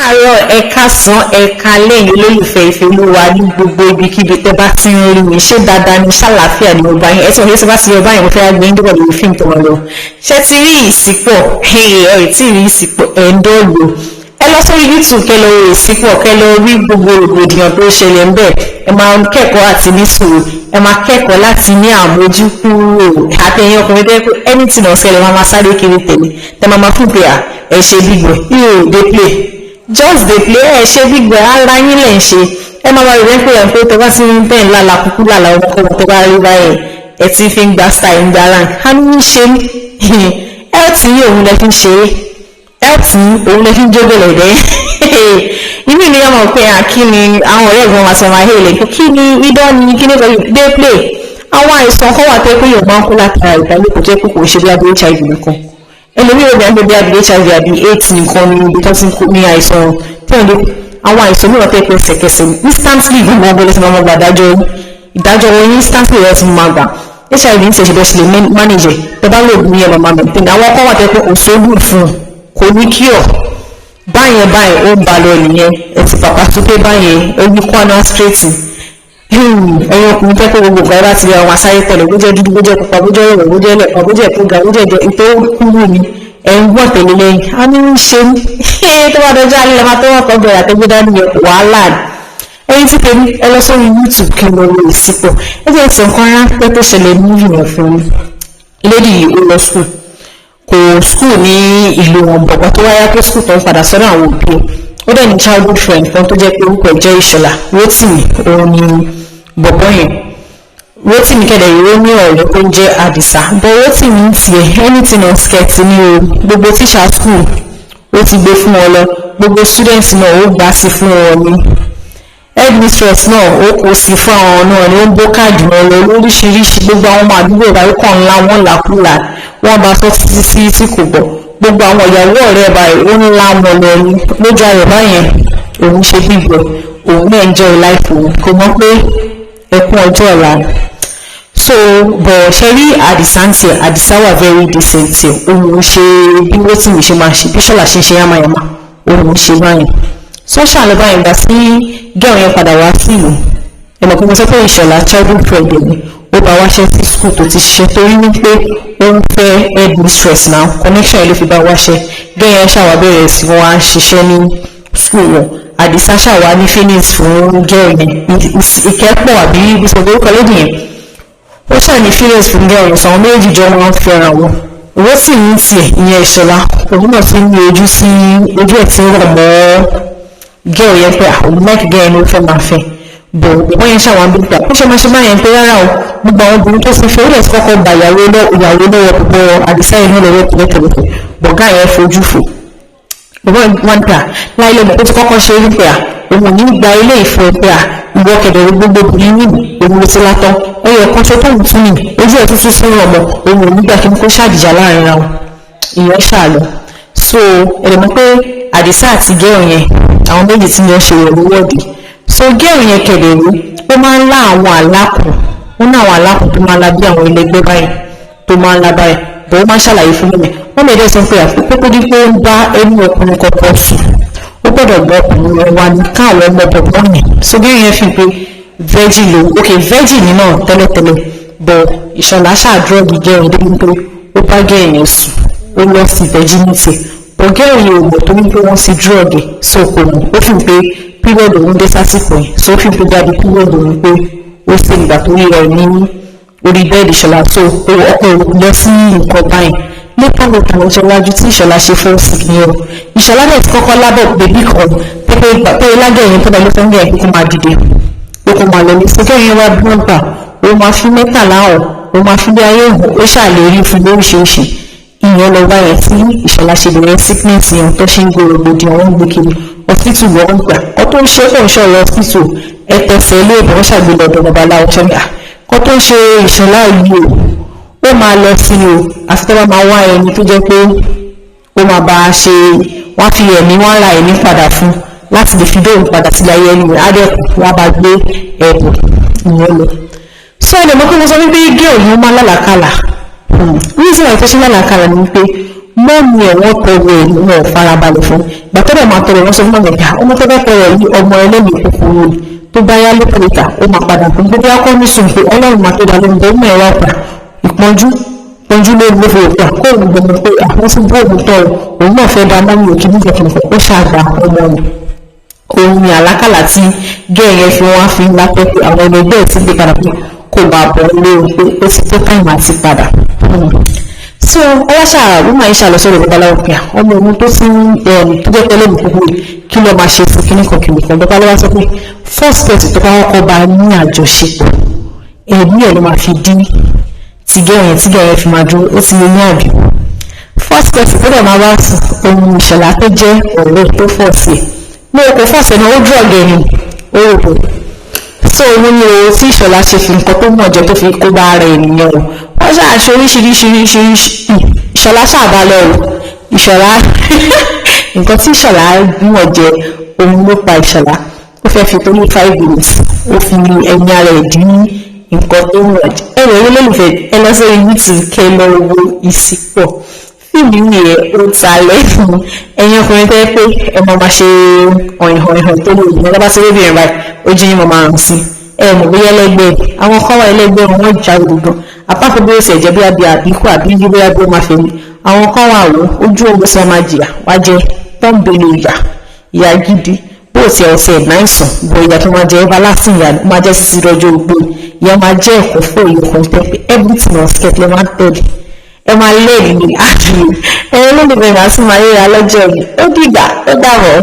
káàárọ̀ ẹ káàsán ẹ káalẹ́ olólùfẹ́ ìfẹ́ olúwa ní gbogbo ibikíbi tẹ́ bá ti ń rí mi ṣé dáadáa ní ṣàlàáfíà ní ọba yẹn ẹtí wọn ṣe bá ti yọ báyìí mo fẹ́ gbé nígbà lórí fíìmù tó wọn lọ ṣé ti rí ìsìpọ̀ ẹ tí rí ìsìpọ̀ ẹ̀ ń dọ́ọ̀lù ẹ lọ sórí YouTube kẹ́ lọ rí ìsìpọ̀ kẹ́ lọ rí gbogbo rògbòdìyàn tó ṣẹlẹ̀ ń bẹ̀ ẹ máa kẹ́kọ̀ọ́ àti ní sùúrù ẹ máa kẹ́kọ̀ọ́ láti ní àmójúkúrò àtẹ̀yìn ọkùnrin tẹ́ pé anything ọ̀sẹ̀ lè máa sáré kiri tẹ̀lé tẹ́ máa fún pé ẹ ṣe big boy yóò dé play just dey play ẹ ṣe big boy ara yín lẹ̀ ń ṣe ẹ máa rí rẹ́pẹ́ rẹ̀ pé tẹ́ bá ti ń bẹ́ẹ̀ ńlá làkúkú làlà ọmọkùnrin tó bá rí báyìí ẹ ti fi ń gba style ń gbára á ní ṣe ẹ tí òun lẹ fi ń ṣeré ẹ tí òun lẹ fi ń jógbèlè dẹ́ inú ìlú yẹn mọ̀ pé kí ni àwọn ọ̀rẹ́ ìgbọ̀n àti ọmọ ahẹ́lẹ̀ kí ni idán ni kí ni dey play àwọn àìsàn kan wà pé yóò máa ń kó látara ìbálòpọ̀ tó yẹ kó kò ṣe bí abẹ́ HIV nìkan ẹlòmí ò bẹ̀rẹ̀ bí abẹ́ HIV àbí AIDS nìkan ni ibi tó ti ń kó ní àìsàn tí wọ́n lè àwọn àìsàn mìíràn tẹ́ pé ṣẹ̀kẹ̀ṣẹ̀ instantly gbogbo ọgbọ́n lẹ́sìn máa gba ìdájọ́ wọn instantly rẹ̀ ti máa gbà HIV ń ṣèṣe bẹ́ẹ̀ ṣe lè manage tẹ́ bá lóògùn yẹn lọ́ máa maintain àwọn kan wà tẹ́ pé òṣèlú fún kò ní cure báyẹn ó ń ba lọ nìyẹn ẹ ti pàpà tó pé báyẹn ojú kwana straighting ẹ̀yin ọkùnrin tẹ́ pé gbogbo ọ̀gá láti rí àwọn asáyé tẹ̀lé bó jẹ́ dúdú bó jẹ́ pupa bó jẹ́ rẹ̀ bó jẹ́ lẹ̀pọ̀ bó jẹ́ ìpúgà bó jẹ́ ìtò kúrú ni ẹ̀ ń gbọ́n tẹ̀lé lẹ́yìn á ní ń ṣe ní tó bá dọjọ́ alẹ́ máa tó wọ́n kọ́ bẹ̀rẹ̀ àtẹ́gbẹ́ dání wàhálà ẹ̀yin tí tèmi ẹ lọ sórí YouTube kí n lọ wo ìsìpọ̀ ẹ jẹ́ ìsìn kan ráńpẹ́ tó ṣẹlẹ̀ ní ìyẹn fún lady ó lọ school ní ìlú wọn bọ̀bọ̀ tó wáyá pé school tó ń padà sọ́dọ̀ àwọn òbí ó dẹ̀ ní childhood friend kan tó jẹ́ pé orúkọ ẹ̀ jẹ́ Ìṣọ̀lá Rótìmí òun ni bọ̀bọ̀ yẹn Rótìmí kẹ̀dẹ̀ yìí ó ní ọ̀rẹ́ tó ń jẹ́ Àdìsá bọ̀ Rótìmí ń tiẹ̀ anything on skirt ní o gbogbo teacher school ó ti gbé fún wọn lọ gbogbo students náà ó gbà sí fún wọn ní headmistress náà ó kó sí fún àwọn náà ni ó ń bó káàdì wọn lọ lóríṣiríṣi gbogbo àwọn ọmọ àdúgbò ìbáwíkọ̀ ńlá wọn làkúlà wọn bá sọ títí tí kò gbọ́ gbogbo àwọn ìyàwó ọ̀rẹ́ báyìí ó ń lá wọn lọ ní lójú ayọ̀ báyẹn òun ṣe bíbọ̀ òun náà ń jẹ́ life òun kò mọ̀ pé ẹkún ọjọ́ ọ̀la so bọ̀ ṣe rí Àdìsá wà very decent òun ṣe bí Rótìmí ṣe máa ṣe bí Ṣọlá ṣe ṣe yamayama òun ṣe báyìí social báyìí gbà sí gẹ́ọ̀ yẹn padà wá sí ìlú ẹ̀mọ̀ pé mo sọ pé Ìṣọ̀lá childhood friend ni ó bá wáṣẹ́ sí school tó ti ṣiṣẹ́ torí wípé ó ń fẹ́ headmistress now connection yẹn ló fi bá wáṣẹ́ gẹ́ọ̀ yẹn ṣàwá bẹ̀rẹ̀ sí wọn á ṣiṣẹ́ ní school wọn Àdìsá ṣàwá ní feelings fún gẹ́ọ̀ yẹn ìkẹ́pọ̀ àbí ìbísọ̀ orúkọ lódì yẹn ó ṣàì ní feelings fún gẹ́ọ̀ yẹn sàwọn méjì jọ wọn fẹ́ra wọn owó sì ní tiẹ̀ ìyẹn Ìṣọ̀lá òun náà ti ní ojú ẹ̀ tí ń rọ̀ mọ́ gẹ́ọ̀ yẹn pé àwọn mẹ́kì gẹ́ọ̀ yẹn ló fẹ́ máa fẹ́ bọ̀ wọ́n yẹn ṣàwọn abúlé ó ṣe máa ṣe báyẹn pé rárá o gbogbo àwọn obìnrin tó fi fẹ́ ó lè ti kọ́kọ́ gba ìyàwó lọ́wọ́ púpọ̀ Àdìsá yìí náà lọ́wọ́ tẹ̀lẹ́tẹ̀lẹ́tẹ̀ bọ̀gá yẹn fojú fò bọ̀bọ̀ wọn gbà láì lọ́mọ ó ti kọ́kọ́ ṣe é pé òun ò ní gba ilé ìfọ̀ pé ìwọ kẹ̀dẹ̀ gbogbo obìnrin nìyí òun ti látọ̀ ẹyọ kan tó tóun tún nì ojú ẹ̀ tuntun fún ọmọ òun ò ní gbà kí n kó ṣàdìjà láàrin ra wọn ìyẹn ṣàlọ so ẹ̀rọ mọ̀ pé Àdìsá àti gẹ́ọ̀ yẹn àwọn méjì tí wọ́n ṣe rẹ̀ lówọ́dì so gẹ́ọ̀ yẹn kẹ̀dẹ̀ rí ó máa ń lá àwọn àlákùn ó ní àwọn àlákùn tó máa ń la bí àwọn ẹlẹgbẹ́ báyìí tó máa ń la báyìí bọ̀ ó máa ń ṣàlàyé fún mi wọ́n lè dẹ́ sọ pé àpòpọ̀ dípò ń bá ẹni ọkùnrin kọ̀ọ̀kan sùn ó gbọ́dọ̀ gbọ́ ọkùnrin rẹ̀ wá ní káwọn ọmọ bọ̀bọ̀ yẹn so gẹ́ọ̀ yẹn fi pé virgin ló virgin ni náà tẹ́lẹ̀tẹ́lẹ̀ bọ̀ Ìṣọ̀lá ṣàdúrọ̀gì gẹ́ọ̀ yẹn débi pé ó bá gẹ́ọ̀ yẹn sùn ó lọ sí virginity bọ̀ gẹ́ọ̀ yẹn ò mọ̀ tó ní pé wọ́n ti dúrọ̀gì so kò mọ̀ ó fi pé period òun dé sásìkò yẹn so ó fi pé jáde period òun pé ó sì ìgbà tó yẹ ní orí bẹ́ẹ̀dì Ìṣọ̀lá tó ọkọ̀ òun lọ sí nǹkan báyìí nípa gbogbo ọjọ́ iwájú tí Ìṣọ̀lá ṣe fún sí ni o Ìṣọ̀lá náà ti kọ́kọ́ lábọ̀ bèbí kan pé lágẹ̀ yẹn tó bá ló fẹ́ ń kó máa dìde ó kó máa lọ ní sókè yẹn wá bí wọ́n gbà ó máa fi mẹ́tàlá ọ̀ ó máa fi bí ayé hàn ó ṣàlérí fún lóríṣiríṣi ìyẹn lọ bá yẹn tí Ìṣọ̀lá ṣe bẹ̀rẹ̀ sickness yẹn tó ṣe ń gbòrògbòdìyàn wọn gbé kiri hospital wọn gbà kó tó ń ṣe kó ń ṣọ̀rọ̀ hospital ẹ̀tẹ̀sẹ̀ ilé ìbọn ṣàgbélé ọ̀dọ̀ babaláwo ṣẹ́ńgà kó tó ń ṣe Ìṣọ̀lá yìí ó máa lọ sí o àfi tó bá máa wá ẹni tó jẹ́ pé ó máa bá a ṣe wọ́n fi ẹ̀mí wọ́n ra ẹ̀mí padà fún láti lè fi dóòrùn padà sílẹ̀ ayé ẹni rẹ̀ adẹ́kùn wọ́n bá gbé ẹ̀bùn ìyẹn lọ. sọ ẹ̀dẹ̀ mọ́ pé mo sọ wípé gé òun máa lálàkàlà reason why tó ṣe lálàkàlà ni pé mọ́mí ẹ̀ wọ́n tọrọ ẹ̀ ní wọn farabalẹ̀ fún ìgbà tó dẹ̀ máa tọrọ wọn sọ fún ọmọ ìgbà ọmọ tó fẹ́ tọrọ yìí ọmọ ẹlẹ́mìí kúkúrú ni tó bá yá lókè ìta ó máa padà fún gbogbo akọ́ ní sùn pé ọlọ́run máa tó dá lóhun tó mọ̀ ẹ̀ wá pa ìpọ́njú lórí ló fi òkú àkó òun gbọmọ pé àwọn fún bóòlù tọrọ òun náà fẹ́ dá mọ́mí òkè nígbà tó ń fẹ́ ó ṣàgbà ọmọ rẹ̀ òun ni àlákàlà tí gẹ́ẹ̀yẹn fi wọ́n fi ńlá pẹ́ pé àwọn ẹgbẹ́ ti gbé padà pé kò bá bọ̀ lórí pé ó ti tó táìmù àti padà. so ọlọ́ṣà àrùn máa ń ṣàlọ́sọ̀rọ̀ babaláwo pé ọmọ òun tó ti tó jẹ́ pẹ́lẹ́ mi kúkú kí ló máa ṣe sí kíníkan babaláwo sọ pé first person tó bá kọ́kọ́ bá ní àjọṣepọ̀ ẹ̀mí ẹ̀ ló máa fi dín tìgẹ̀yẹn fi máa dúró ó ti lè ní àbí first person tó dẹ̀ máa wá sí ohun ìṣẹ̀lá tó jẹ́ ọ̀rẹ́ tó fọ̀ sí ní oko fọ́ọ̀sẹ̀ náà ó drug ẹni ó rò pé so òun ni o tí ìṣọ̀lá ṣe fi nǹkan tó mọ̀ jẹ́ tó fi kó bá ara ènìyàn o wọ́n ṣàṣe oríṣiríṣi ìṣọ̀lá ṣàbálẹ̀ o ìṣọ̀lá nǹkan tí ìṣọ̀lá mọ̀ jẹ́ òun ló pa ìṣọ̀lá ó fẹ́ fi tó ní 5 minutes ó fi ẹ̀mí ara ẹ̀ dín nǹkan tó mọ̀ jẹ́ ẹ̀rọ olólùfẹ́ ẹ lọ sórí YouTube kẹ́ lọ wo ìsìpọ̀ fíìmù yẹn ó ta lẹ́fún ẹ̀yin ọkùnrin tẹ́ pé ẹ mọ̀ máa ṣe ọ̀ìhàn tó lè yìí lọ́ba sí lóbìnrin báyìí ojú yín mọ̀ máa rùn sí ẹ mọ̀ bóyá ẹlẹ́gbẹ́ àwọn kan wà ẹlẹ́gbẹ́ wọn já gbogbo apákan bí ó sì ẹ̀jẹ̀ bóyá bí àbíkú àbí bóyá bí ó máa fẹ́ mi àwọn kan wà wò ojú ogun sí wọn máa jìyà wá jẹ pọ́ǹbélé ìyá gidi bó ti ọ̀sẹ̀ náìsàn bó ìyá tó máa jẹ everlasting ìyá máa jẹ́ sísí lọ́jọ́ ogbó ìyá máa jẹ́ ẹ̀kọ́ fún ìyókùn tẹ́ pé everything on skate lè máa tẹ̀lé ẹ máa lé ní àjùlọ ẹ ló lè bẹ̀rẹ̀ àti máa ríra lọ́jọ́ mi ó dìgbà ó dàbọ̀.